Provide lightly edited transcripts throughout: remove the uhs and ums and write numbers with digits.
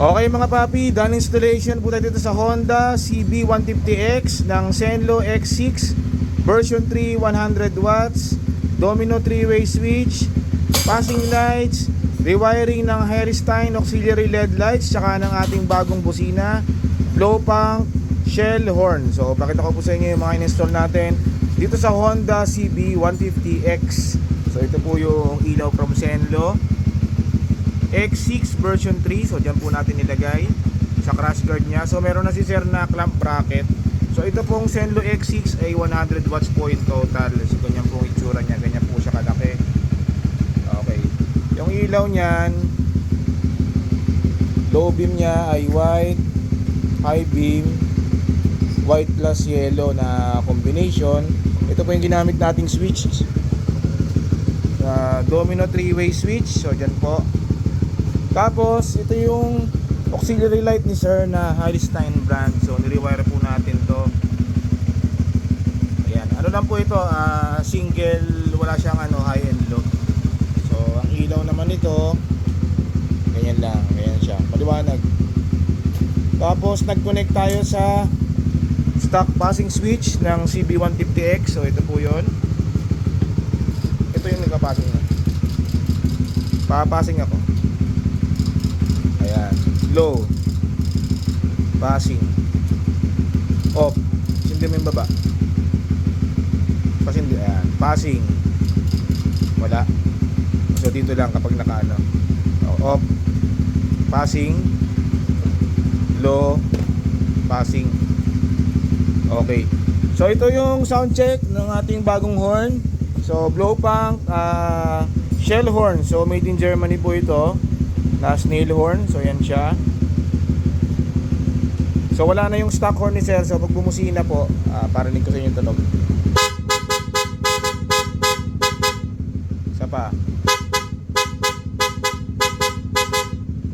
Okay mga papi, done installation po tayo dito sa Honda CB150X ng Zenlo X6 version 3, 100 watts, domino 3-way switch, passing lights, rewiring ng Harris-Stein auxiliary LED lights, tsaka ng ating bagong busina, blow pump, shell horn. So pakita ko po sa inyo yung mga in-install natin dito sa Honda CB150X. So ito po yung ilaw from Zenlo X6 version 3. So dyan po natin nilagay sa crash guard nya. So meron na si sir na clamp bracket. So ito pong Zenlo X6 ay 100 watts po in total. So ganyan pong itsura nya, ganyan po siya kalaki. Okay, yung ilaw nyan, low beam nya ay white, high beam white plus yellow na combination. Ito po yung ginamit nating switch, domino 3-way switch. So dyan po. Tapos ito yung auxiliary light ni sir na Harris-Stein brand. So nirewire po natin to. Ayan, ano lang po ito, single, wala siyang high and low. So ang ilaw naman nito, ganyan lang, ganyan siya, maliwanag. Tapos nag-connect tayo sa stock passing switch ng CB150X. So ito po yun. Ito yung nagpa-passing na. Papassing ako. Ayan, low, passing, off, sindi mo yung baba, pasindi, ayan, passing, wala. So dito lang kapag nakaano, off, passing, low, passing. Okay, so ito yung sound check ng ating bagong horn. So blow pump, shell horn. So made in Germany po ito na snail horn. So yan siya. So wala na yung stock horn ni sir. So pag bumusina po, parinig ko sa inyo yung tunog. Isa pa.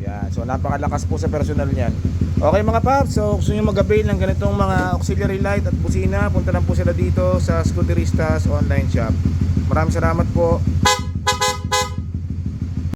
Yan. So napakalakas po sa personal niyan. Okay mga paps, so gusto nyo mag-avail ng ganitong mga auxiliary light at busina, punta lang po sila dito sa Scooteristas online shop. Maraming salamat po.